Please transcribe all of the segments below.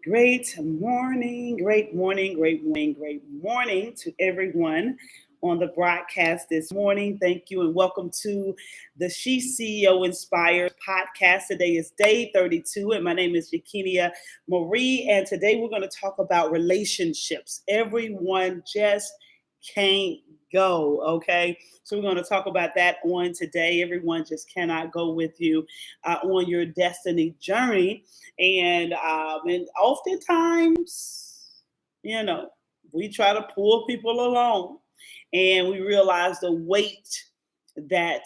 Great morning to everyone on the broadcast this morning. Thank you and welcome to the SheCEO Inspires podcast. Today is day 32, and my name is Yakinea Marie. And today we're going to talk about relationships. Everyone just can't go, okay? So we're going to talk about that on today. Everyone just cannot go with you on your destiny journey. And oftentimes, we try to pull people along, and we realize the weight that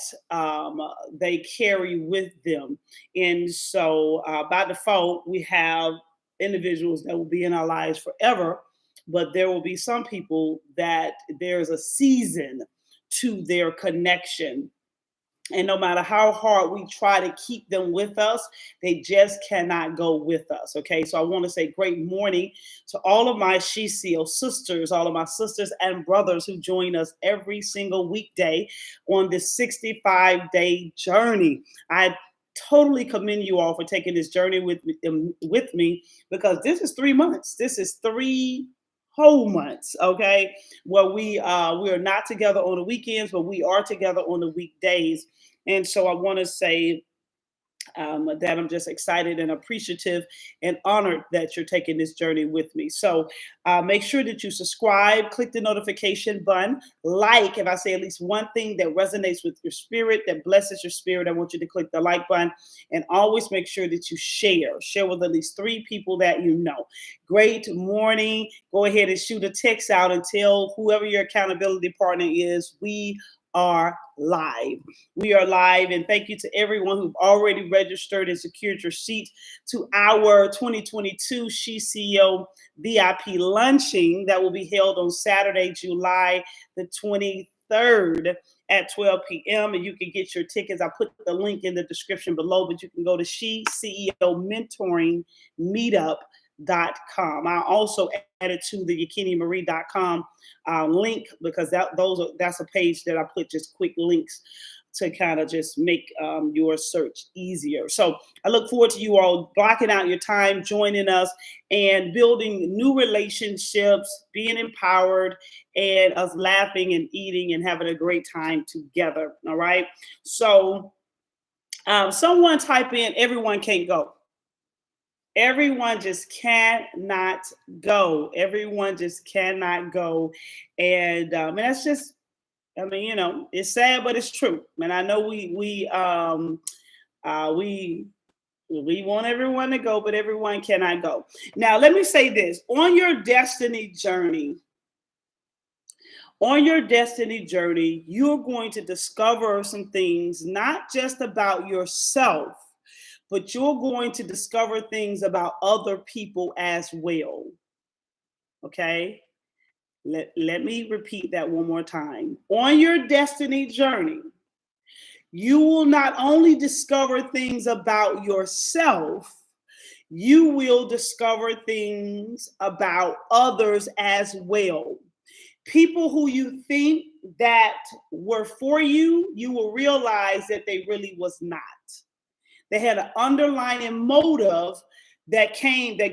they carry with them. And so, by default, we have individuals that will be in our lives forever, but there will be some people that there's a season to their connection. And no matter how hard we try to keep them with us, they just cannot go with us. Okay. So I want to say great morning to all of my SheCEO sisters, all of my sisters and brothers who join us every single weekday on this 65-day journey. I totally commend you all for taking this journey with me, because this is 3 months. This is 3 whole months, okay? Where we are not together on the weekends, but we are together on the weekdays. And so I want to say that I'm just excited and appreciative and honored that you're taking this journey with me. So make sure that you subscribe, click the notification button, like. If I say at least one thing that resonates with your spirit, that blesses your spirit, I want you to click the like button, and always make sure that you share with at least 3 people that you know. Great morning. Go ahead and shoot a text out and tell whoever your accountability partner is, we are live. We are live, and thank you to everyone who've already registered and secured your seat to our 2022 SheCEO VIP luncheon that will be held on Saturday, July the 23rd at 12 p.m. And you can get your tickets. I put the link in the description below, but you can go to SheCEO Mentoring Meetup.com. I also added to the yakineamarie.com link, because that's a page that I put just quick links to kind of just make your search easier. So I look forward to you all blocking out your time, joining us, and building new relationships, being empowered, and us laughing and eating and having a great time together. All right. So someone type in, everyone can't go. Everyone just cannot go. Everyone just cannot go. And that's just, it's sad, but it's true. And I know we want everyone to go, but everyone cannot go. Now, let me say this. On your destiny journey, you're going to discover some things, not just about yourself, but you're going to discover things about other people as well. Okay? Let me repeat that one more time. On your destiny journey, you will not only discover things about yourself, you will discover things about others as well. People who you think that were for you, you will realize that they really was not. They had an underlying motive that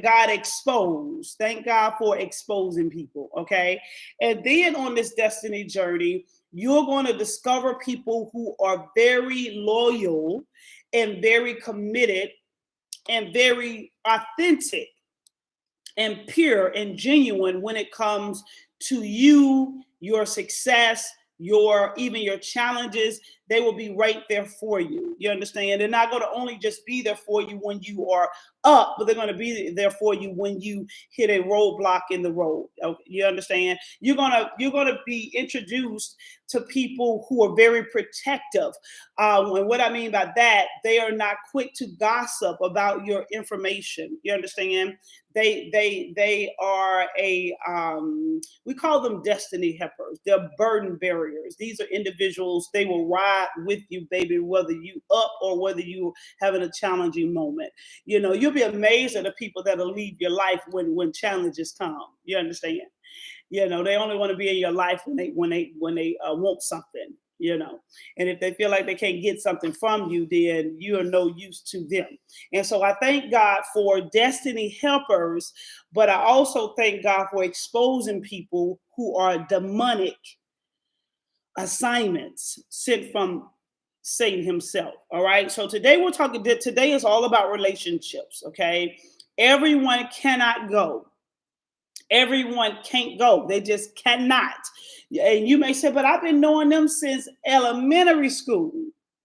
God exposed. Thank God for exposing people, okay? And then on this destiny journey, you're going to discover people who are very loyal and very committed and very authentic and pure and genuine when it comes to you, your success, your challenges. They will be right there for you. You understand? They're not going to only just be there for you when you are up, but they're going to be there for you when you hit a roadblock in the road. Okay, you understand? You're gonna be introduced to people who are very protective. And what I mean by that, they are not quick to gossip about your information. You understand? They are we call them destiny helpers. They're burden barriers. These are individuals, they will ride with you, baby, whether you up or whether you having a challenging moment. You'll be amazed at the people that'll leave your life when challenges come. You understand? They only want to be in your life when they want something. you know. And if they feel like they can't get something from you, then you are no use to them. And so I thank God for destiny helpers, but I also thank God for exposing people who are demonic assignments sent from Satan himself. All right. So today we're talking, today is all about relationships. Okay. Everyone cannot go. Everyone can't go. They just cannot. And you may say, but I've been knowing them since elementary school.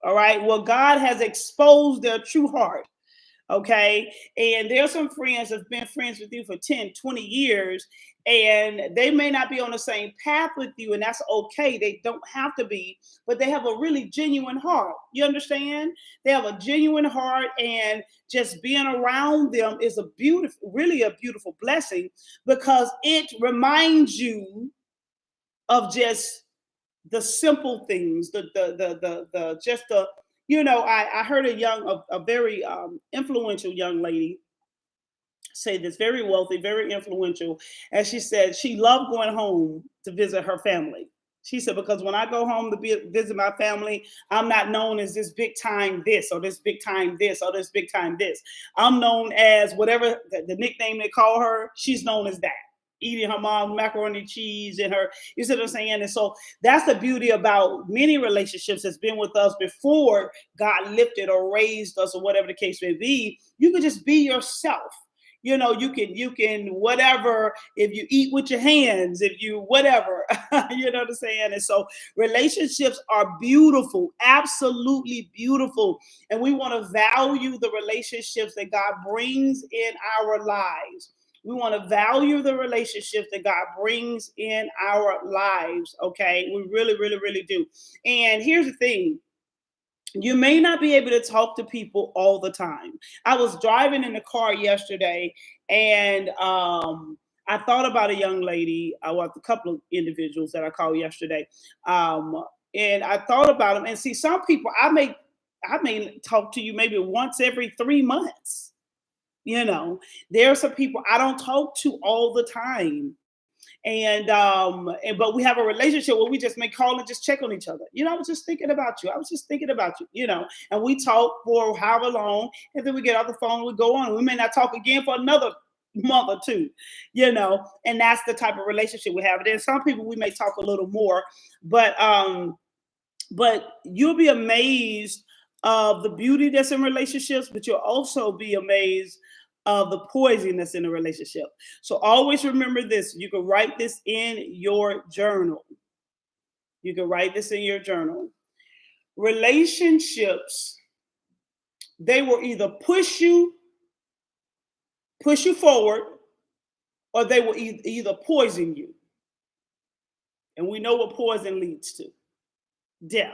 All right. Well, God has exposed their true heart. Okay. And there's some friends that have been friends with you for 10, 20 years, and they may not be on the same path with you, and that's okay. They don't have to be, but they have a really genuine heart. You understand? They have a genuine heart, and just being around them is a beautiful, really a beautiful blessing, because it reminds you of just the simple things, the just the, you know, I heard a very influential young lady say this, very wealthy, very influential, and she said she loved going home to visit her family. She said, because when I go home to visit my family, I'm not known as this big time this, or this big time this, or this big time this. I'm known as whatever the nickname they call her, she's known as that. Eating her mom's macaroni and cheese and her, you see what I'm saying? And so that's the beauty about many relationships that's been with us before God lifted or raised us, or whatever the case may be. You can just be yourself. You know, you can whatever, if you eat with your hands, if you whatever, you know what I'm saying? And so relationships are beautiful, absolutely beautiful. And we want to value the relationships that God brings in our lives. We want to value the relationships that God brings in our lives. Okay. We really, really, really do. And here's the thing. You may not be able to talk to people all the time. I was driving in the car yesterday, and I thought about a young lady, well, a couple of individuals that I called yesterday. And I thought about them, and see, some people I may talk to you maybe once every 3 months. You know, there are some people I don't talk to all the time. And but we have a relationship where we just may call and just check on each other. You know, I was just thinking about you. I was just thinking about you, you know, and we talk for however long, and then we get off the phone, we go on. We may not talk again for another month or two, you know, and that's the type of relationship we have. And then some people we may talk a little more, but you'll be amazed of the beauty that's in relationships, but you'll also be amazed of the poison that's in a relationship. So always remember this. You can write this in your journal. You can write this in your journal. Relationships, they will either push you forward, or they will either poison you. And we know what poison leads to: death.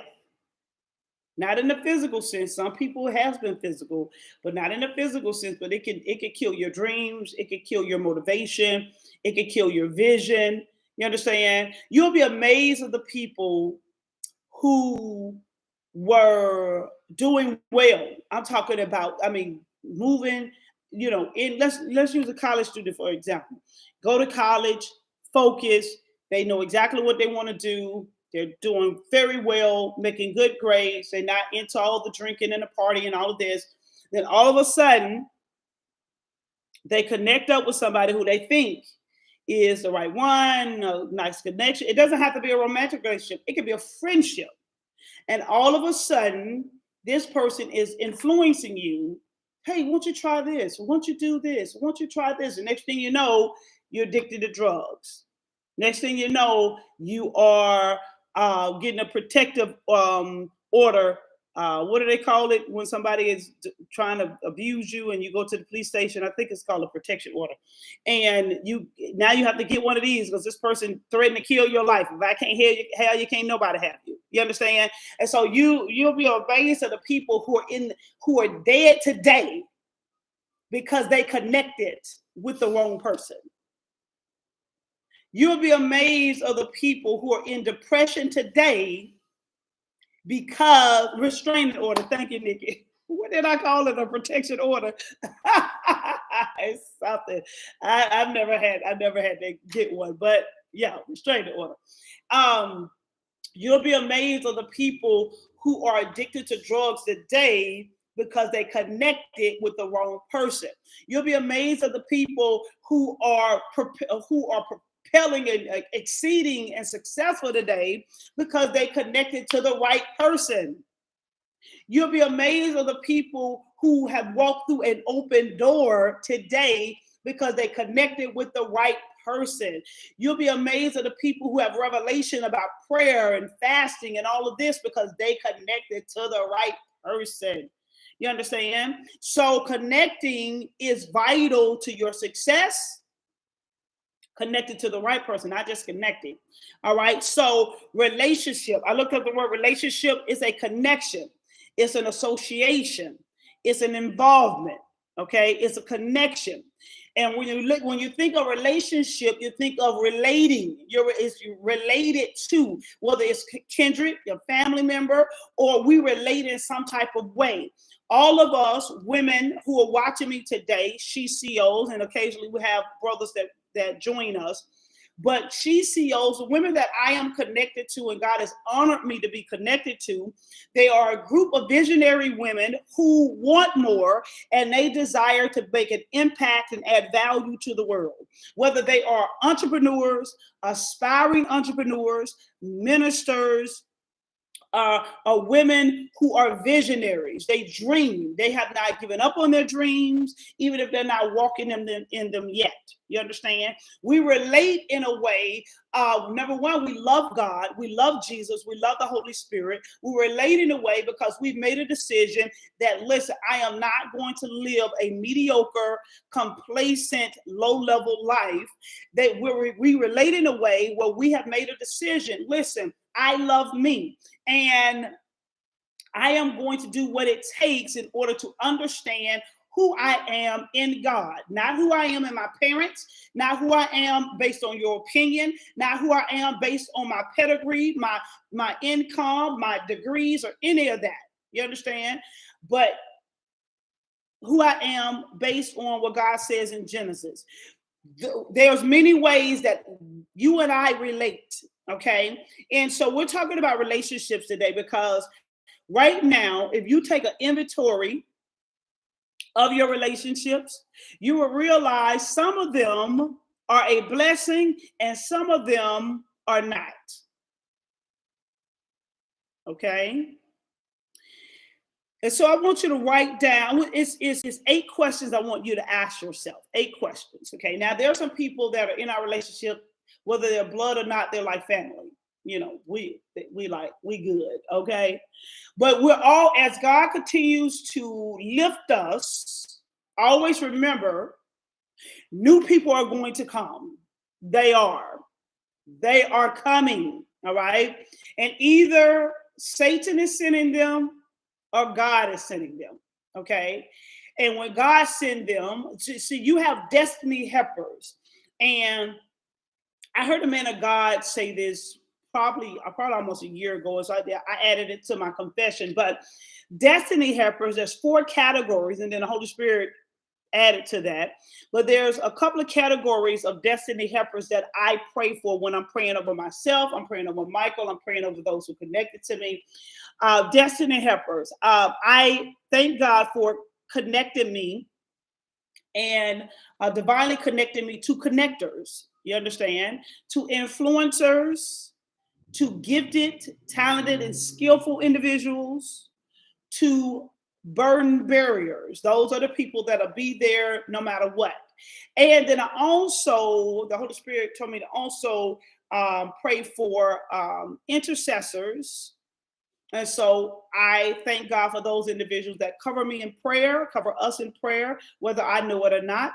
Not in the physical sense. Some people has been physical, but not in the physical sense. But it can kill your dreams. It could kill your motivation. It could kill your vision. You understand? You'll be amazed at the people who were doing well. I'm talking about, I mean, moving, you know, in let's use a college student, for example. Go to college, focus, they know exactly what they want to do. They're doing very well, making good grades. They're not into all the drinking and the party and all of this. Then all of a sudden, they connect up with somebody who they think is the right one, a nice connection. It doesn't have to be a romantic relationship. It could be a friendship. And all of a sudden, this person is influencing you. Hey, won't you try this? Won't you do this? Won't you try this? And next thing you know, you're addicted to drugs. Next thing you know, you are getting a protective order. What do they call it when somebody is trying to abuse you and you go to the police station? I think it's called a protection order. And now you have to get one of these because this person threatened to kill your life. If I can't hear you, hell, you can't nobody have you. You understand? And so you'll be amazed at the people who are dead today because they connected with the wrong person. You'll be amazed of the people who are in depression today because restraining order. Thank you, Nikki. What did I call it? A protection order. It's something. I've never had to get one, but yeah, restraining order. You'll be amazed of the people who are addicted to drugs today because they connected with the wrong person. You'll be amazed of the people who are propelling and exceeding and successful today because they connected to the right person. You'll be amazed of the people who have walked through an open door today because they connected with the right person. You'll be amazed at the people who have revelation about prayer and fasting and all of this because they connected to the right person. You understand? So connecting is vital to your success. Connected to the right person, not just connecting. All right. So relationship. I looked up the word relationship is a connection. It's an association. It's an involvement. Okay. It's a connection. And when you think of relationship, you think of relating. It's related to, whether it's kindred, your family member, or we relate in some type of way. All of us women who are watching me today, SheCEOs, and occasionally we have brothers that join us. But SheCEOs, women that I am connected to and God has honored me to be connected to, they are a group of visionary women who want more and they desire to make an impact and add value to the world. Whether they are entrepreneurs, aspiring entrepreneurs, ministers, are women who are visionaries. They dream. They have not given up on their dreams, even if they're not walking in them yet. You understand? We relate in a way. Number one, we love God. We love Jesus. We love the Holy Spirit. We relate in a way because we've made a decision that, listen, I am not going to live a mediocre, complacent, low-level life. That we relate in a way where we have made a decision. Listen, I love me. And I am going to do what it takes in order to understand who I am in God, not who I am in my parents, not who I am based on your opinion, not who I am based on my pedigree, my income, my degrees, or any of that. You understand? But who I am based on what God says in Genesis. There's many ways that you and I relate. Okay. And so we're talking about relationships today because right now, if you take an inventory of your relationships, you will realize some of them are a blessing and some of them are not. Okay. And so I want you to write down, it's 8 questions I want you to ask yourself. 8 questions. Okay. Now, there are some people that are in our relationship, whether they're blood or not, they're like family. You know, we good. Okay. But we're all, as God continues to lift us, always remember new people are going to come. They are coming. All right. And either Satan is sending them or God is sending them, okay? And when God sends them, see, you have destiny helpers. And I heard a man of God say this probably almost a year ago. So I added it to my confession. But destiny helpers, there's 4 categories, and then the Holy Spirit added to that. But there's a couple of categories of destiny helpers that I pray for when I'm praying over myself. I'm praying over Michael. I'm praying over those who connected to me. Destiny helpers. I thank God for connecting me and divinely connecting me to connectors. You understand? To influencers, to gifted, talented, and skillful individuals, to burden barriers. Those are the people that'll be there no matter what. And then the Holy Spirit told me to also pray for intercessors. And so I thank God for those individuals that cover me in prayer, cover us in prayer, whether I know it or not.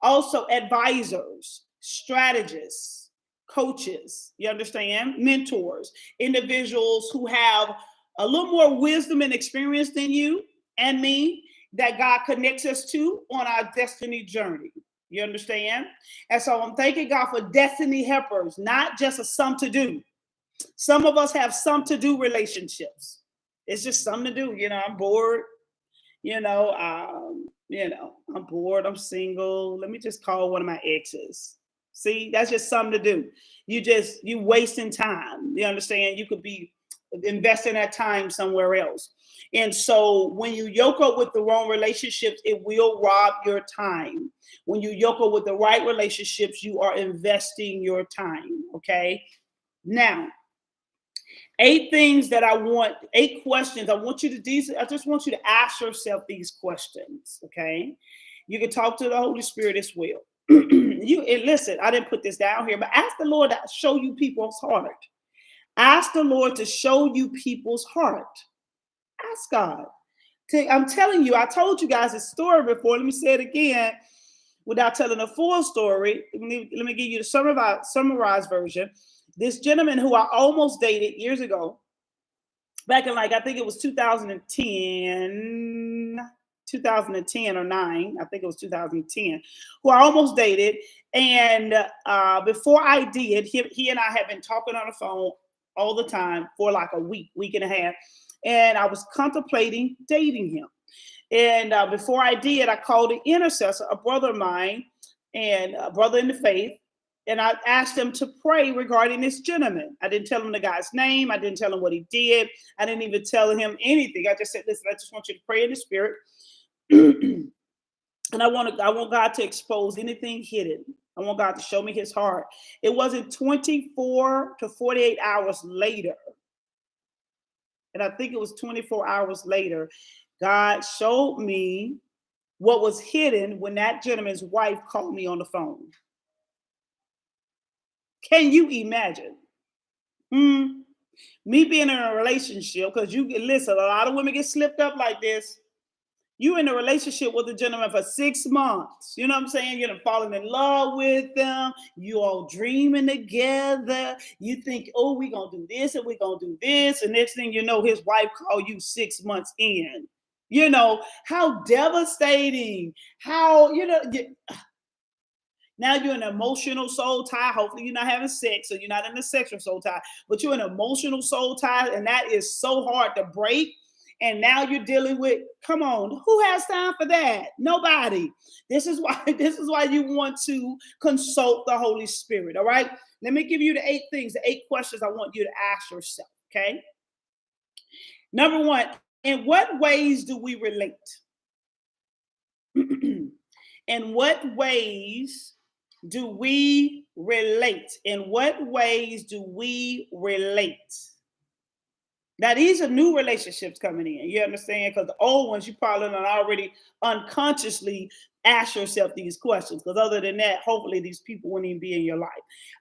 Also advisors, strategists, coaches, you understand? Mentors, individuals who have a little more wisdom and experience than you and me that God connects us to on our destiny journey. You understand? And so I'm thanking God for destiny helpers, not just a sum to do. Some of us have some to do relationships. It's just something to do. You know, I'm bored. I'm bored. I'm single. Let me just call one of my exes. See, that's just something to do. You wasting time. You understand? You could be investing that time somewhere else. And so when you yoke up with the wrong relationships, it will rob your time. When you yoke up with the right relationships, you are investing your time. Okay. Now, 8 questions. I just want you to ask yourself these questions. Okay. You can talk to the Holy Spirit as well. Listen, I didn't put this down here, but ask the Lord to show you people's heart. Ask the Lord to show you people's heart. Ask God. I'm telling you, I told you guys a story before. Let me say it again without telling a full story. Let me give you the summarized version. This gentleman who I almost dated years ago, back in I think it was 2010 or 9, I think it was 2010, who I almost dated. And before I did, he and I had been talking on the phone all the time for like a week and a half. And I was contemplating dating him. And before I did, I called an intercessor, a brother of mine, and a brother in the faith. And I asked him to pray regarding this gentleman. I didn't tell him the guy's name. I didn't tell him what he did. I didn't even tell him anything. I just said, listen, I just want you to pray in the spirit. And I want God to expose anything hidden. I want God to show me his heart. It wasn't 24 to 48 hours later. And I think it was 24 hours later, God showed me what was hidden when that gentleman's wife called me on the phone. Can you imagine? Me being in a relationship, because you listen, a lot of women get slipped up like this. You in a relationship with a gentleman for 6 months. You know what I'm saying? You're falling in love with them. You all dreaming together. You think, oh, we're going to do this and we're going to do this. And next thing you know, his wife called you 6 months in. You know, how devastating. How, now you're an emotional soul tie. Hopefully you're not having sex, so you're not in a sexual soul tie, but you're an emotional soul tie, and that is so hard to break. And now you're dealing with, come on, who has time for that? Nobody. This is why you want to consult the Holy Spirit. All right. Let me give you the 8 things, the 8 questions I want you to ask yourself. Okay. Number 1, in what ways do we relate? In what ways do we relate? In what ways do we relate? Now, these are new relationships coming in. You understand? Because the old ones, you probably don't already unconsciously ask yourself these questions. Because other than that, hopefully these people wouldn't even be in your life.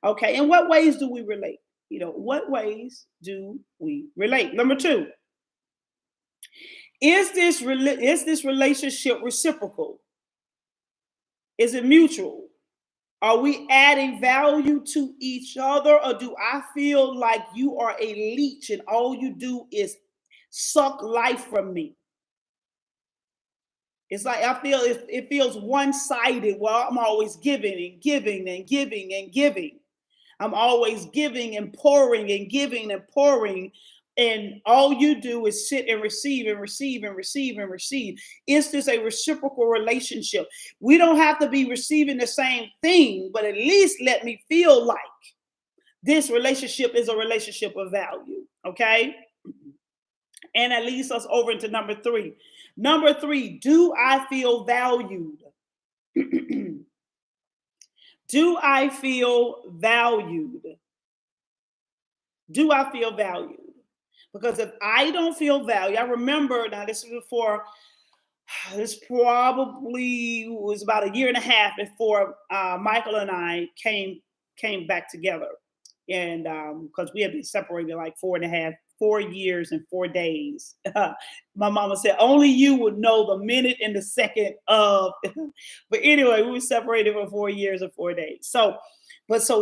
Okay. In what ways do we relate? What ways do we relate? Number 2, is this relationship reciprocal? Is it mutual? Are we adding value to each other, or do I feel like you are a leech and all you do is suck life from me? It's like it feels one-sided. Well, I'm always giving and giving and giving and giving. I'm always giving and pouring and giving and pouring. And all you do is sit and receive and receive and receive and receive. Is this a reciprocal relationship? We don't have to be receiving the same thing, but at least let me feel like this relationship is a relationship of value. Okay. And that leads us over into number 3. Number 3, do I feel valued? Do I feel valued? Do I feel valued? Because if I don't feel valued, I remember, now this probably was about a year and a half before Michael and I came back together. And because we had been separated like 4 years and 4 days. My mama said, only you would know the minute and the second of, but anyway, we were separated for 4 years and 4 days. So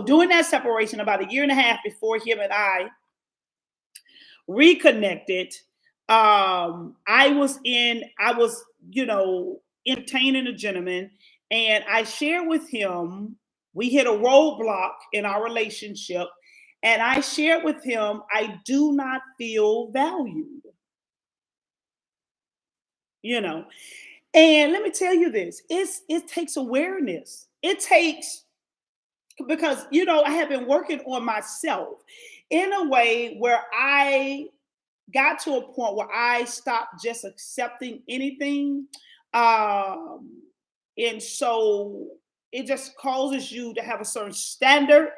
during that separation, about a year and a half before him and I reconnected, I was entertaining a gentleman, and I shared with him, we hit a roadblock in our relationship, and I shared with him, I do not feel valued. And let me tell you this, it takes awareness. It takes because I have been working on myself in a way where I got to a point where I stopped just accepting anything. Um, and so it just causes you to have a certain standard,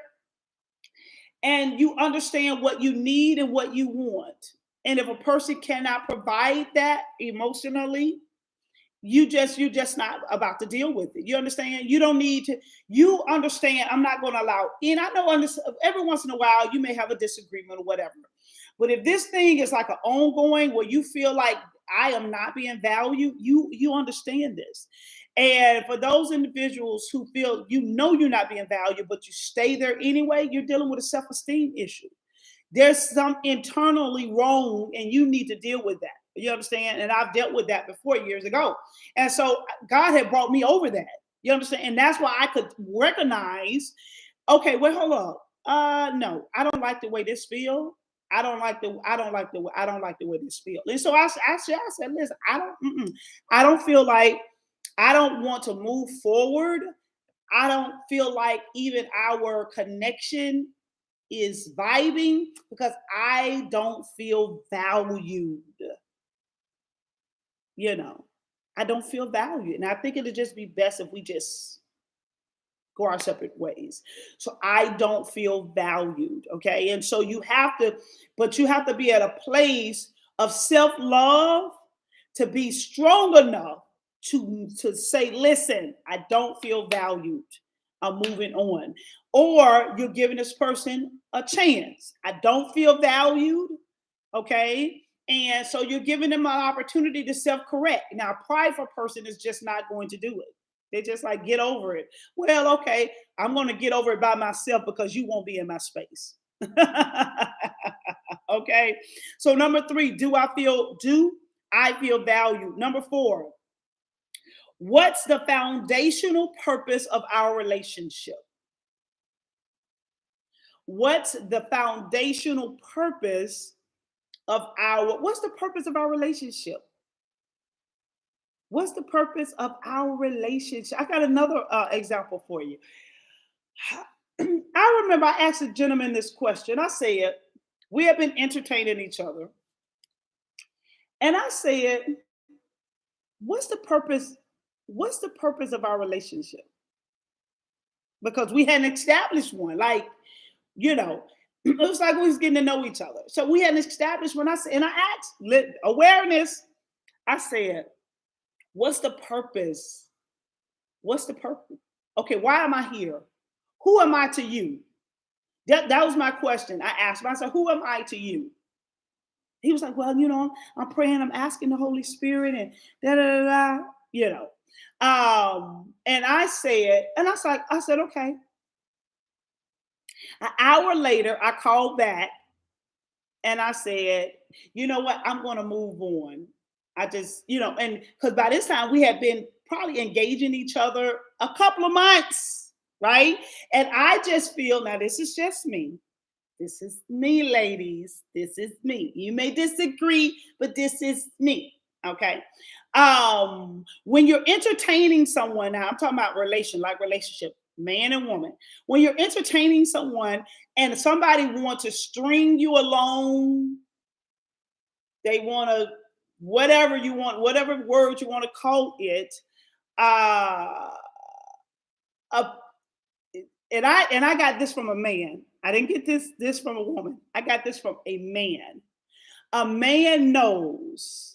and you understand what you need and what you want. And if a person cannot provide that emotionally, you're just not about to deal with it. You understand? You don't need to. You understand? I'm not going to allow. And I know every once in a while you may have a disagreement or whatever. But if this thing is like an ongoing where you feel like I am not being valued, you understand this. And for those individuals who feel you're not being valued, but you stay there anyway, you're dealing with a self-esteem issue. There's some internally wrong, and you need to deal with that. You understand? And I've dealt with that before years ago. And so God had brought me over that. You understand? And that's why I could recognize, okay, wait, hold up. No, I don't like the way this feels. I don't like the way this feels. And so I said, listen, I don't feel like I don't want to move forward. I don't feel like even our connection is vibing because I don't feel valued. You know, I don't feel valued. And I think it'd just be best if we just go our separate ways. So I don't feel valued. Okay. And so you have to be at a place of self love to be strong enough to say, listen, I don't feel valued. I'm moving on. Or you're giving this person a chance. I don't feel valued. Okay. And so you're giving them an opportunity to self correct. Now, a prideful person is just not going to do it. They just like, get over it. Well, okay, I'm going to get over it by myself because you won't be in my space. Okay. So number 3, do I feel valued? Number 4, what's the foundational purpose of our relationship? What's the foundational purpose what's the purpose of our relationship? What's the purpose of our relationship? I got another example for you. I remember I asked a gentleman this question. I said, we have been entertaining each other. And I said, what's the purpose? What's the purpose of our relationship? Because we hadn't established one. Like, it was like we was getting to know each other. So we hadn't established one. And I asked, awareness. I said, what's the purpose? What's the purpose? Okay, why am I here? Who am I to you? That was my question. I asked him. I said, who am I to you? He was like, well, I'm praying, I'm asking the Holy Spirit and da da da da. And I said, okay. An hour later, I called back and I said, you know what? I'm going to move on. I just, and because by this time we had been probably engaging each other a couple of months, right? And I just feel, now this is just me. This is me, ladies. This is me. You may disagree, but this is me. Okay. When you're entertaining someone, now I'm talking about relationship, man and woman. When you're entertaining someone and somebody wants to string you along, they want to, whatever you want, whatever word you want to call it, and I got this from a man. I didn't get this from a woman. I got this from a man. A man knows.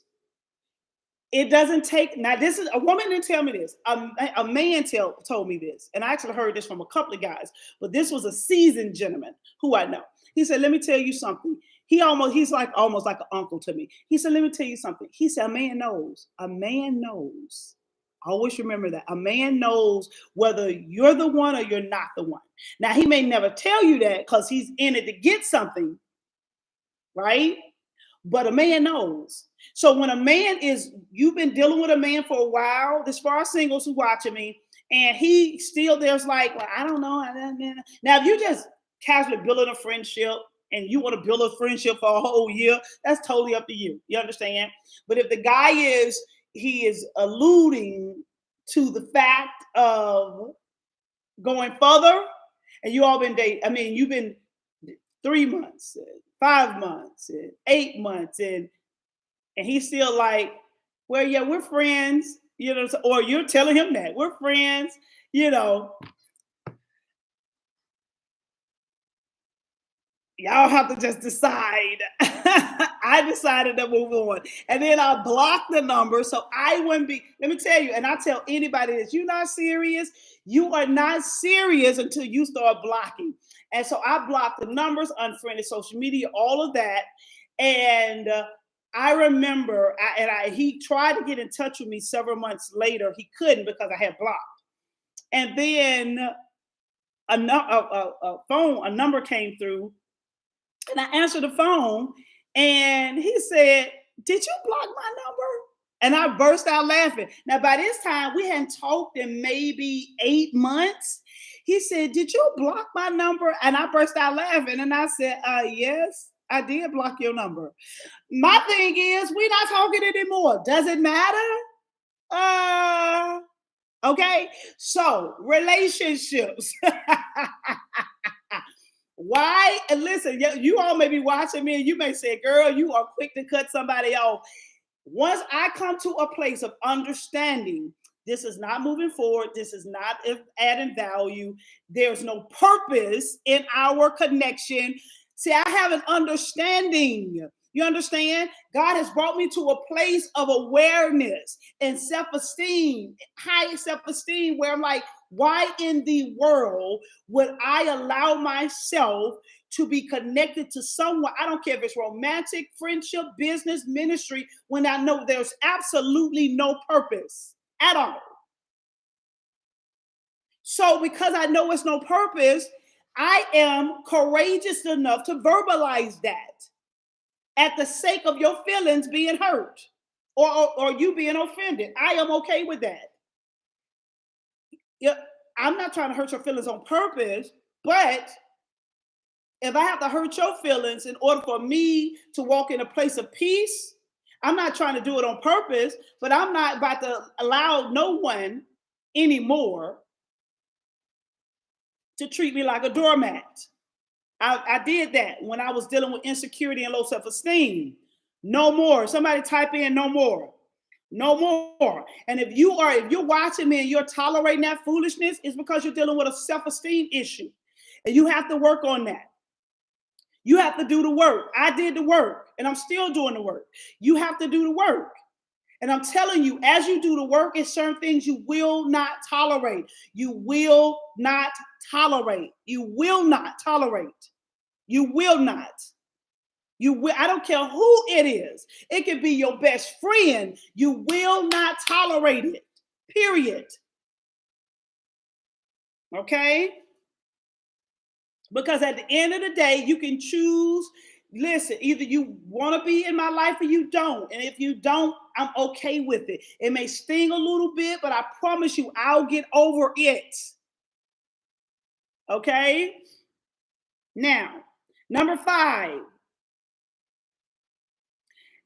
It doesn't take. Now, this is a woman didn't tell me this. A man told me this, and I actually heard this from a couple of guys. But this was a seasoned gentleman who I know. He said, "Let me tell you something." He's like almost like an uncle to me. He said, "Let me tell you something." He said, "A man knows. A man knows." Always remember that. A man knows whether you're the one or you're not the one. Now, he may never tell you that because he's in it to get something, right? But a man knows. So when you've been dealing with a man for a while, as far as singles who watching me, and he still there's like, well, I don't know. Now, if you just casually building a friendship and you want to build a friendship for a whole year, that's totally up to you. You understand? But if the guy he is alluding to the fact of going further, And you all been dating. I mean, you've been 3 months, 5 months, 8 months, and he's still like, well, yeah, we're friends, you know, or you're telling him that we're friends, you know. Y'all have to just decide. I decided to move on. And then I blocked the number so I wouldn't be. Let me tell you, and I tell anybody that you're not serious, you are not serious until you start blocking. And so I blocked the numbers, unfriended social media, all of that. And I remember, he tried to get in touch with me several months later. He couldn't because I had blocked. And then a number came through. And I answered the phone and he said, did you block my number? And I burst out laughing. Now, by this time, we hadn't talked in maybe 8 months. He said, did you block my number? And I burst out laughing. And I said, yes, I did block your number. My thing is, we're not talking anymore. Does it matter? Okay. So, relationships. Why? And listen, you all may be watching me and you may say, girl, you are quick to cut somebody off. Once I come to a place of understanding, this is not moving forward, this is not adding value, there's no purpose in our connection. See, I have an understanding. You understand? God has brought me to a place of awareness and self-esteem, high self-esteem, where I'm like, why in the world would I allow myself to be connected to someone? I don't care if it's romantic, friendship, business, ministry, when I know there's absolutely no purpose at all. So because I know it's no purpose, I am courageous enough to verbalize that at the sake of your feelings being hurt or you being offended. I am okay with that. Yeah, I'm not trying to hurt your feelings on purpose, but if I have to hurt your feelings in order for me to walk in a place of peace, I'm not trying to do it on purpose, but I'm not about to allow no one anymore to treat me like a doormat. I did that when I was dealing with insecurity and low self-esteem. No more. Somebody type in no more. No more. And if you're watching me and you're tolerating that foolishness, it's because you're dealing with a self-esteem issue. And you have to work on that. You have to do the work. I did the work and I'm still doing the work. You have to do the work. And I'm telling you, as you do the work, it's certain things you will not tolerate. You will not tolerate. You will not tolerate. You will not. You will. I don't care who it is. It could be your best friend. You will not tolerate it. Period. Okay? Because at the end of the day, you can choose. Listen, either you want to be in my life or you don't. And if you don't, I'm okay with it. It may sting a little bit, but I promise you, I'll get over it. Okay? Now, number 5.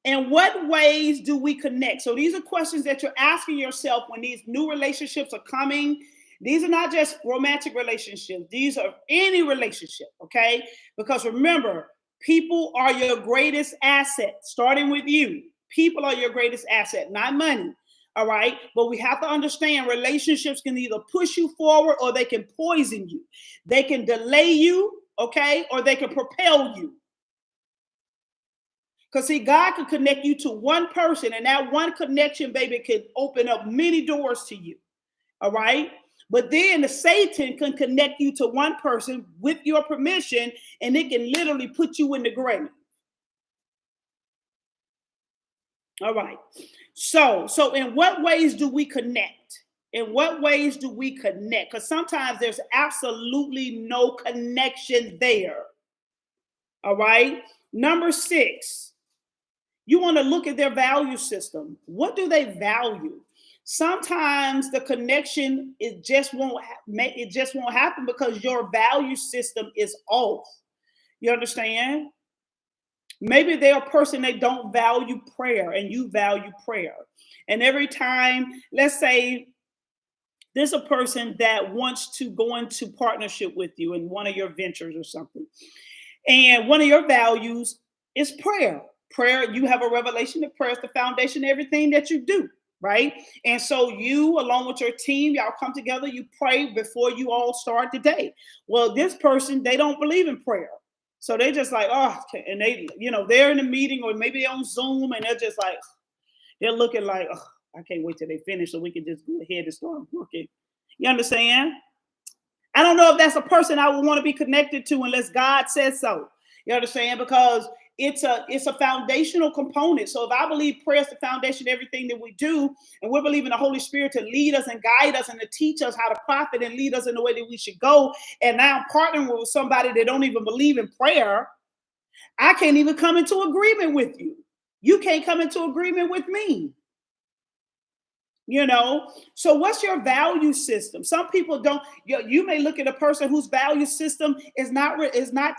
In what ways do we connect? So these are questions that you're asking yourself when these new relationships are coming. These are not just romantic relationships. These are any relationship, okay? Because remember, people are your greatest asset, starting with you. People are your greatest asset, not money, all right? But we have to understand relationships can either push you forward or they can poison you. They can delay you, okay? Or they can propel you. Because see, God can connect you to one person, and that one connection, baby, can open up many doors to you. All right. But then the Satan can connect you to one person with your permission, and it can literally put you in the grave. All right. So in what ways do we connect? In what ways do we connect? Because sometimes there's absolutely no connection there. All right. Number 6. You want to look at their value system. What do they value? Sometimes the connection it just won't happen because your value system is off. You understand? Maybe they're a person they don't value prayer and you value prayer. And every time, let's say This is a person that wants to go into partnership with you in one of your ventures or something. And one of your values is prayer. Prayer, you have a revelation that prayer is the foundation of everything that you do, right? And so you, along with your team, y'all come together, you pray before you all start the day. Well, this person, they don't believe in prayer. So they just like, oh, and they, they're in a meeting or maybe they're on Zoom and they're just like, they're looking like, oh, I can't wait till they finish so we can just go ahead and start working. You understand? I don't know if that's a person I would want to be connected to unless God says so. You understand? Because it's a foundational component. So if I believe prayer is the foundation of everything that we do, and we're believing the Holy Spirit to lead us and guide us and to teach us how to profit and lead us in the way that we should go, and now I'm partnering with somebody that don't even believe in prayer, I can't even come into agreement with you. You can't come into agreement with me. So what's your value system? Some people don't. You may look at a person whose value system is not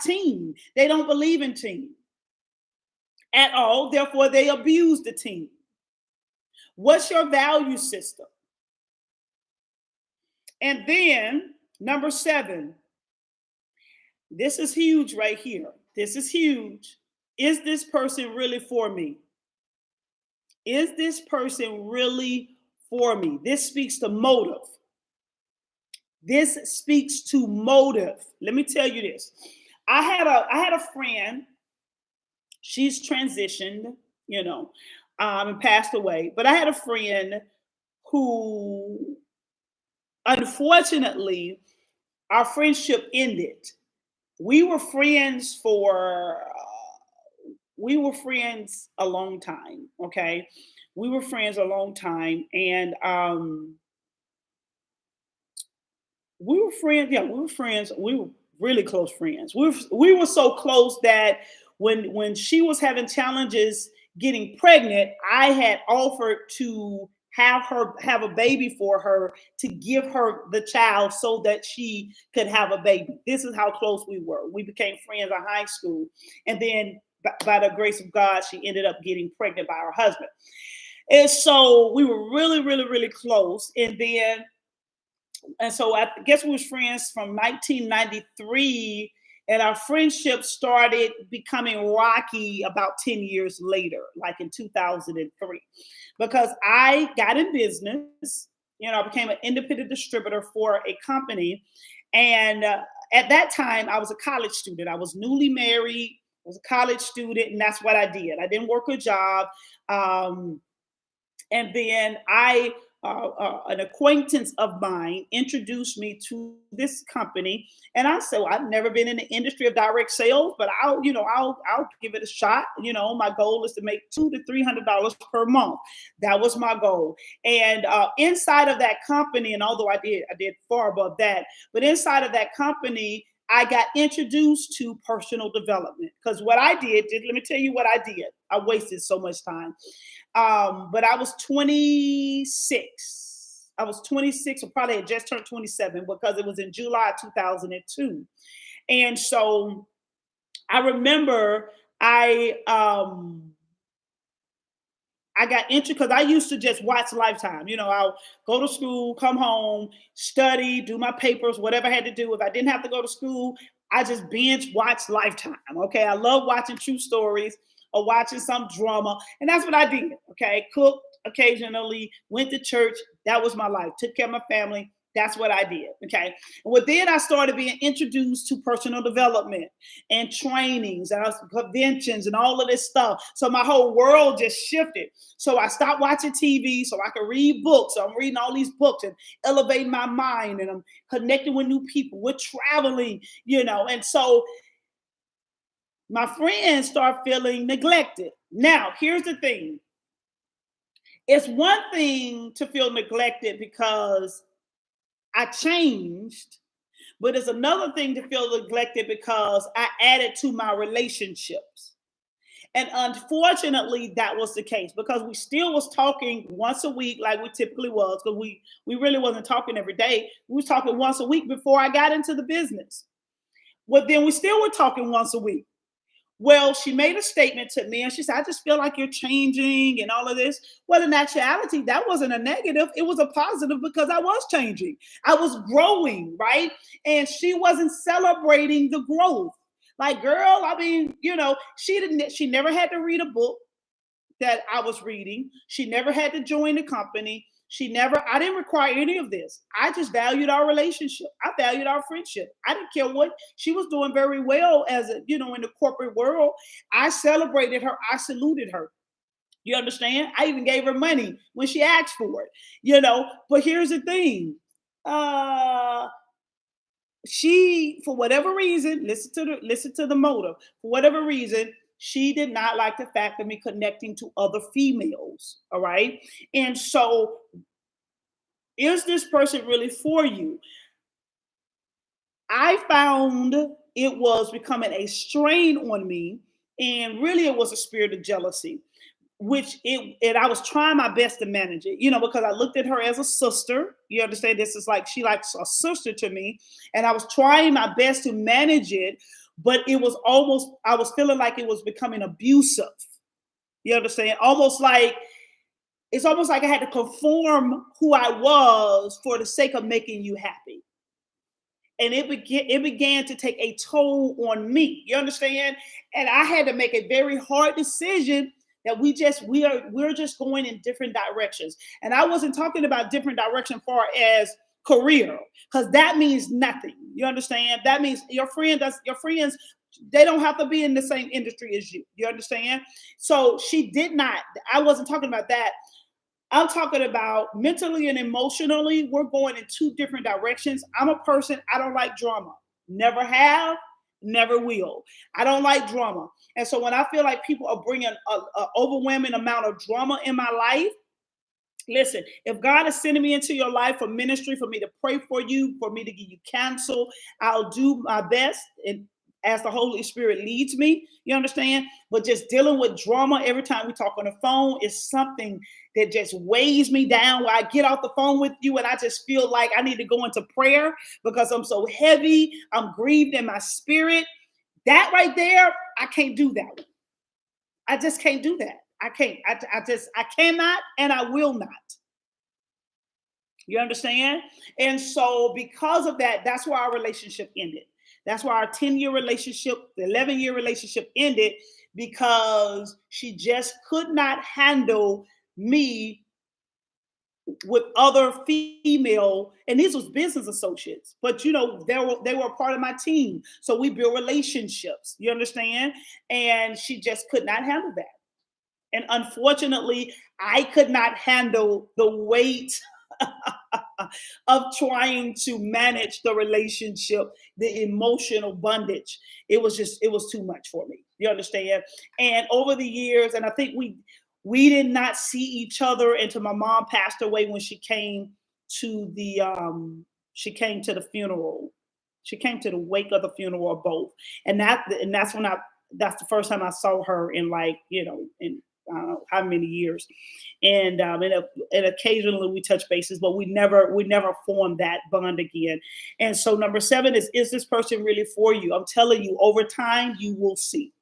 team. They don't believe in team at all. Therefore, they abuse the team. What's your value system? And then number 7. This is huge right here. This is huge. Is this person really for me? Is this person really for me? This speaks to motive. This speaks to motive. Let me tell you this. I had a friend. She's transitioned, and passed away. But I had a friend who, unfortunately, our friendship ended. We were friends a long time. Okay. We were friends a long time, and we were friends. Yeah, we were friends. We were really close friends. We were so close that when she was having challenges getting pregnant, I had offered to have a baby for her, to give her the child so that she could have a baby. This is how close we were. We became friends in high school, and then by the grace of God, she ended up getting pregnant by her husband. And so we were really, really, really close. And so I guess we was friends from 1993, and our friendship started becoming rocky about 10 years later, like in 2003, because I got in business. I became an independent distributor for a company. And at that time, I was a college student. I was newly married, I was a college student, and that's what I did. I didn't work a job. And then an acquaintance of mine introduced me to this company, and I said, well, I've never been in the industry of direct sales, but I'll give it a shot. My goal is to make $200 to $300 per month. That was my goal. And inside of that company, and although I did far above that, but inside of that company, I got introduced to personal development, because what I did, let me tell you what I did. I wasted so much time. But I was 26. I was 26, or probably had just turned 27, because it was in July 2002. And so I remember I got into, because I used to just watch Lifetime. I'll go to school, come home, study, do my papers, whatever I had to do. If I didn't have to go to school, I just binge watch Lifetime. Okay. I love watching true stories or watching some drama. And that's what I did. Okay. Cooked occasionally, went to church. That was my life. Took care of my family. That's what I did. Okay. And then I started being introduced to personal development and trainings and conventions and all of this stuff. So my whole world just shifted. So I stopped watching TV so I could read books. So I'm reading all these books and elevating my mind, and I'm connecting with new people. We're traveling, and so my friends start feeling neglected. Now, here's the thing. It's one thing to feel neglected because I changed, but it's another thing to feel neglected because I added to my relationships. And unfortunately, that was the case, because we still was talking once a week like we typically was, because we really wasn't talking every day. We was talking once a week before I got into the business. Well, then we still were talking once a week. Well, she made a statement to me and she said, I just feel like you're changing and all of this. Well, in actuality, that wasn't a negative. It was a positive because I was changing. I was growing, right? And she wasn't celebrating the growth. Like, girl, I mean, she never had to read a book that I was reading. She never had to join the company. I didn't require any of this. I just valued our relationship. I valued our friendship. I didn't care what she was doing very well in the corporate world. I celebrated her. I saluted her. You understand? I even gave her money when she asked for it. But here's the thing. She, for whatever reason, listen to the motive. For whatever reason, she did not like the fact of me connecting to other females. All right. And so, is this person really for you? I found it was becoming a strain on me. And really, it was a spirit of jealousy, and I was trying my best to manage it, because I looked at her as a sister. You understand? This is like she likes a sister to me, and I was trying my best to manage it, but I was feeling like it was becoming abusive. You understand? It's almost like I had to conform who I was for the sake of making you happy. And it began to take a toll on me. You understand? And I had to make a very hard decision that we're just going in different directions. And I wasn't talking about different direction far as career, because that means nothing. You understand? That means your friends, they don't have to be in the same industry as you. You understand? So I wasn't talking about that. I'm talking about mentally and emotionally, we're going in two different directions. I'm a person, I don't like drama. Never have, never will. I don't like drama. And so when I feel like people are bringing an overwhelming amount of drama in my life, listen, if God is sending me into your life for ministry, for me to pray for you, for me to give you counsel, I'll do my best and as the Holy Spirit leads me. You understand? But just dealing with drama every time we talk on the phone is something that just weighs me down, where I get off the phone with you and I just feel like I need to go into prayer because I'm so heavy. I'm grieved in my spirit. That right there, I can't do that. I just can't do that. I can't. I cannot, and I will not. You understand? And so because of that, that's why our relationship ended. That's why our 10-year relationship, the 11-year relationship ended, because she just could not handle me with other female, and these was business associates, but they were a part of my team. So we built relationships, you understand? And she just could not handle that. And unfortunately, I could not handle the weight of trying to manage the relationship, the emotional bondage. It was too much for me. You understand? And over the years, and I think we did not see each other until my mom passed away, when she came to the funeral. She came to the wake of the funeral of both. And that's the first time I saw her in in I don't know how many years, and occasionally we touch bases, but we never formed that bond again. And so number 7 is this person really for you? I'm telling you, over time you will see.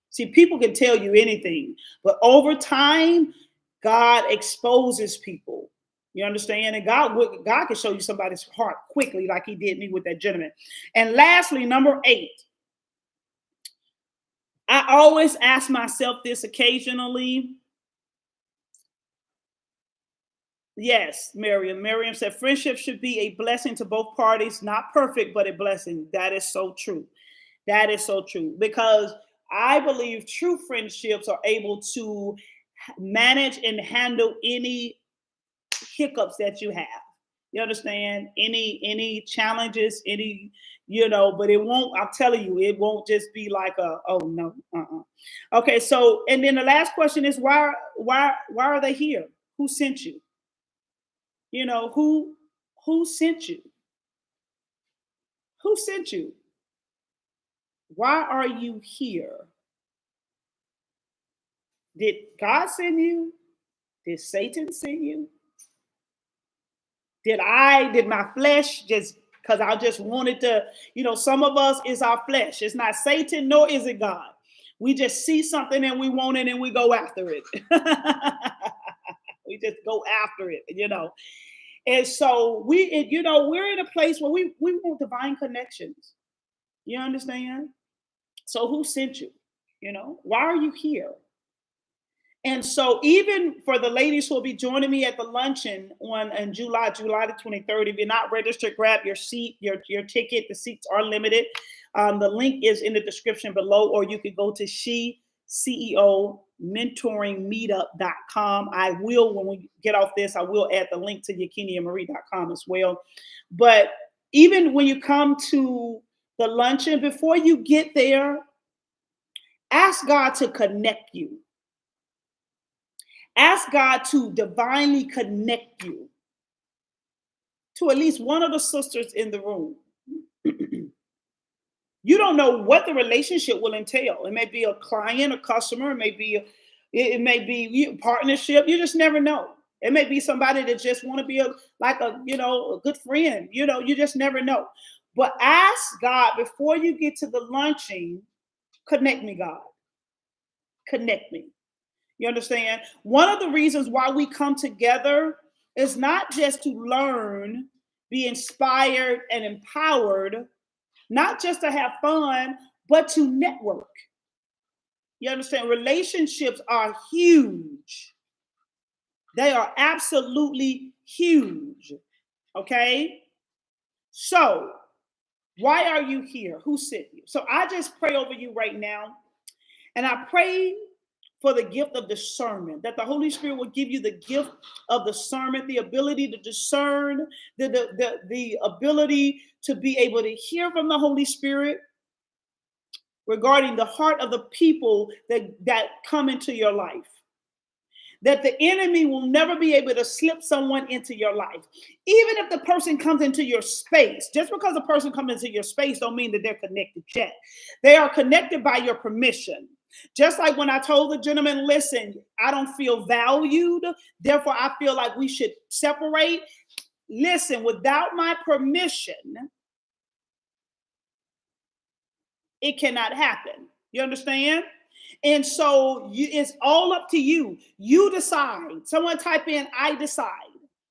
See, people can tell you anything, but over time, God exposes people. You understand? And God can show you somebody's heart quickly, like He did me with that gentleman. And lastly, number 8. I always ask myself this occasionally. Yes, Miriam. Miriam said, friendship should be a blessing to both parties, not perfect, but a blessing. That is so true. That is so true. Because I believe true friendships are able to manage and handle any hiccups that you have. You understand? Any challenges, but it won't, I'm telling you, it won't just be like oh no, Okay, so, and then the last question is, why are they here? Who sent you? Who sent you? Who sent you? Why are you here? Did God send you? Did Satan send you? Did my flesh just, because I just wanted to, some of us is our flesh. It's not Satan, nor is it God. We just see something and we want it and we go after it. We just go after it, And so we're in a place where we want divine connections. You understand? So who sent you? Why are you here? And so even for the ladies who will be joining me at the luncheon in July the 23rd, if you're not registered, grab your seat, your ticket. The seats are limited. The link is in the description below, or you can go to SheCEO mentoringmeetup.com. I will, when we get off this, I will add the link to yakineamarie.com as well. But even when you come to the luncheon, before you get there, ask God to connect you. Ask God to divinely connect you to at least one of the sisters in the room. You don't know what the relationship will entail. It may be a client, a customer. It may be a partnership. You just never know. It may be somebody that just want to be a good friend. You just never know. But ask God before you get to the luncheon, connect me, God. Connect me. You understand? One of the reasons why we come together is not just to learn, be inspired and empowered, not just to have fun, but to network. You understand? Relationships are huge. They are absolutely huge. Okay? So, why are you here? Who sent you? So I just pray over you right now. And I pray for the gift of discernment, that the Holy Spirit will give you the gift of discernment, the ability to discern, the ability to be able to hear from the Holy Spirit regarding the heart of the people that come into your life. That the enemy will never be able to slip someone into your life. Even if the person comes into your space, just because a person comes into your space don't mean that they're connected yet. They are connected by your permission. Just like when I told the gentleman, listen, I don't feel valued, therefore I feel like we should separate. Listen, without my permission, it cannot happen. You understand? And so it's all up to you. You decide. Someone type in, I decide.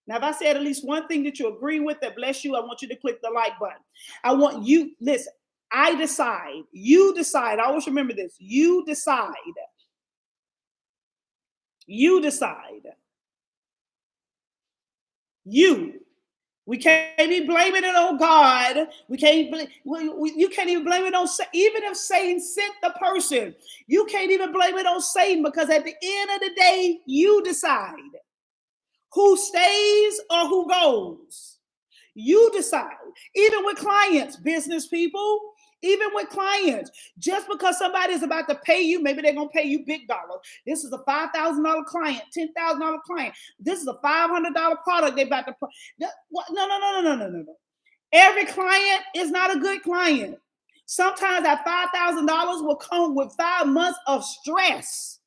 Now, if I said at least one thing that you agree with that bless you, I want you to click the like button. I want you, listen, I decide. You decide. I always remember this. You decide. You decide. You. We can't be blaming it on God. We can't. You can't even blame it on. Even if Satan sent the person, you can't even blame it on Satan, because at the end of the day, you decide who stays or who goes. You decide. Even with clients, business people. Even with clients, just because somebody is about to pay you, maybe they're going to pay you big dollars. This is a $5,000 client, $10,000 client. This is a $500 product they're about to put. No. Every client is not a good client. Sometimes that $5,000 will come with 5 months of stress.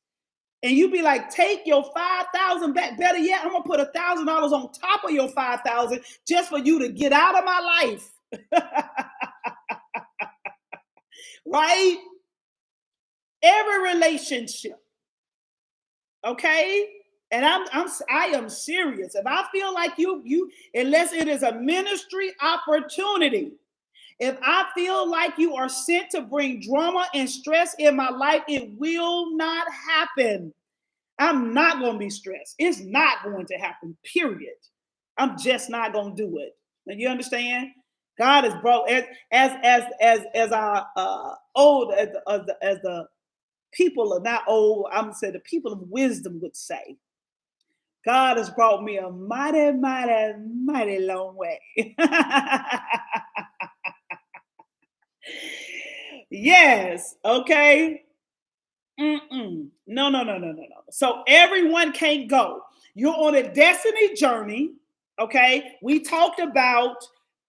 And you be like, take your $5,000 back. Better yet, I'm going to put $1,000 on top of your $5,000 just for you to get out of my life. Right? Every relationship. Okay? And I am serious. If I feel like you, unless it is a ministry opportunity, if I feel like you are sent to bring drama and stress in my life, it will not happen. I'm not going to be stressed. It's not going to happen, period. I'm just not going to do it. Now, you understand? God is brought as our old as the people are not old. I'm gonna say the people of wisdom would say, God has brought me a mighty, mighty, mighty long way. Yes. Okay. No. So everyone can't go. You're on a destiny journey. Okay. We talked about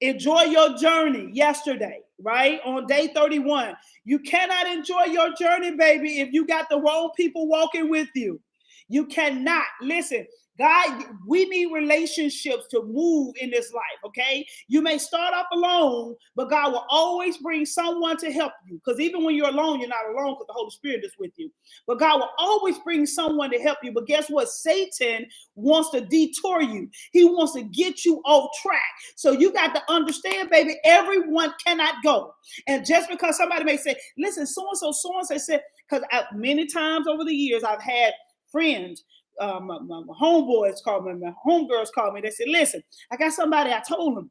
enjoy your journey yesterday, right? On day 31. You cannot enjoy your journey, baby, if you got the wrong people walking with you. You cannot. Listen, God, we need relationships to move in this life, okay? You may start off alone, but God will always bring someone to help you. Because even when you're alone, you're not alone because the Holy Spirit is with you. But God will always bring someone to help you. But guess what? Satan wants to detour you. He wants to get you off track. So you got to understand, baby, everyone cannot go. And just because somebody may say, listen, so-and-so said, because many times over the years, I've had friends, my homeboys call me, my homegirls call me. They said, listen, I got somebody, I told them,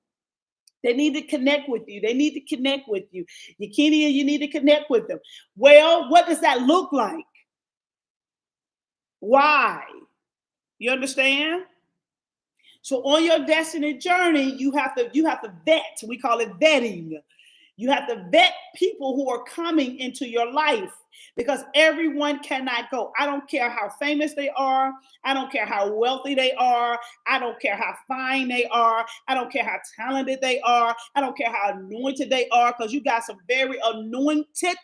they need to connect with you. They need to connect with you. Yakinea, you need to connect with them. Well, what does that look like? Why? You understand? So on your destiny journey, you have to vet. We call it vetting. You have to vet people who are coming into your life because everyone cannot go. I don't care how famous they are. I don't care how wealthy they are. I don't care how fine they are. I don't care how talented they are. I don't care how anointed they are, because you got some very anointed,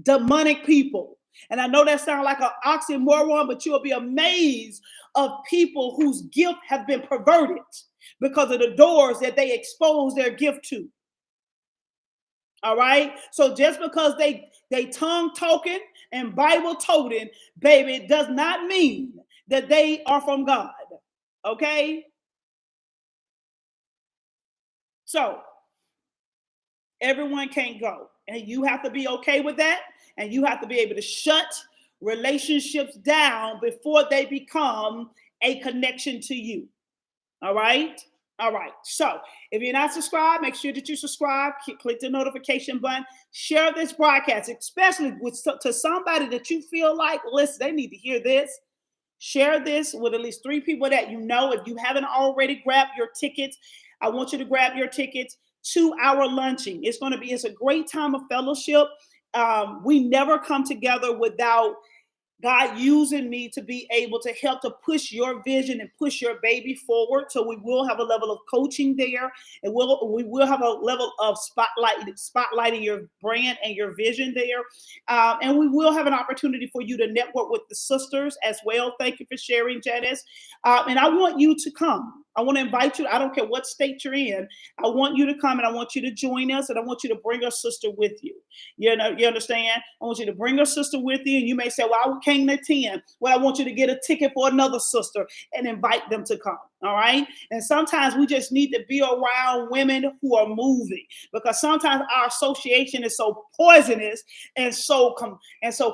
demonic people. And I know that sounds like an oxymoron, but you'll be amazed of people whose gift have been perverted because of the doors that they expose their gift to. All right. So just because they tongue talking and Bible toting, baby, it does not mean that they are from God. Okay. So everyone can't go, and you have to be okay with that. And you have to be able to shut relationships down before they become a connection to you. All right. All right. So if you're not subscribed, make sure that you subscribe. Click the notification button. Share this broadcast, especially to somebody that you feel like, listen, they need to hear this. Share this with at least 3 people that you know. If you haven't already grabbed your tickets, I want you to grab your tickets to our luncheon. It's a great time of fellowship. We never come together without God using me to be able to help to push your vision and push your baby forward. So we will have a level of coaching there, and we will have a level of spotlighting your brand and your vision there. And we will have an opportunity for you to network with the sisters as well. Thank you for sharing, Janice. And I want you to come. I want to invite you. I don't care what state you're in. I want you to come, and I want you to join us, and I want you to bring a sister with you. You understand? I want you to bring a sister with you, and you may say, well, I can't attend. Well, I want you to get a ticket for another sister and invite them to come. All right. And sometimes we just need to be around women who are moving, because sometimes our association is so poisonous and so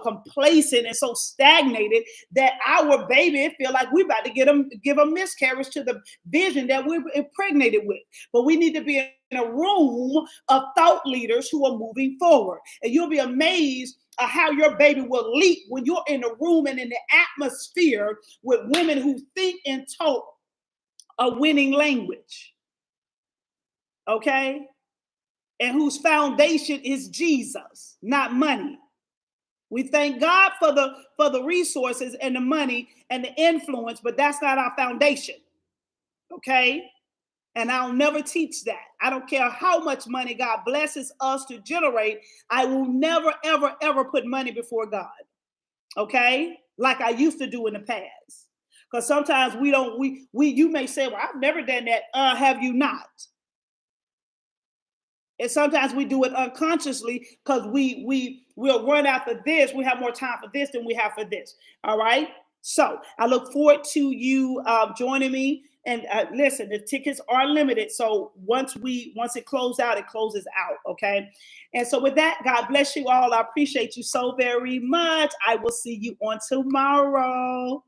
complacent and so stagnated that our baby feel like we're about to give a miscarriage to the vision that we're impregnated with. But we need to be in a room of thought leaders who are moving forward, and you'll be amazed how your baby will leap when you're in a room and in the atmosphere with women who think and talk a winning language, okay? And whose foundation is Jesus, not money. We thank God for the resources and the money and the influence, but that's not our foundation, okay? And I'll never teach that. I don't care how much money God blesses us to generate. I will never, ever, ever put money before God, okay? Like I used to do in the past. Because sometimes you may say, well, I've never done that. Have you not? And sometimes we do it unconsciously because we'll run after this. We have more time for this than we have for this. All right. So I look forward to you joining me. And listen, the tickets are limited. So once it closes out, it closes out. Okay. And so with that, God bless you all. I appreciate you so very much. I will see you on tomorrow.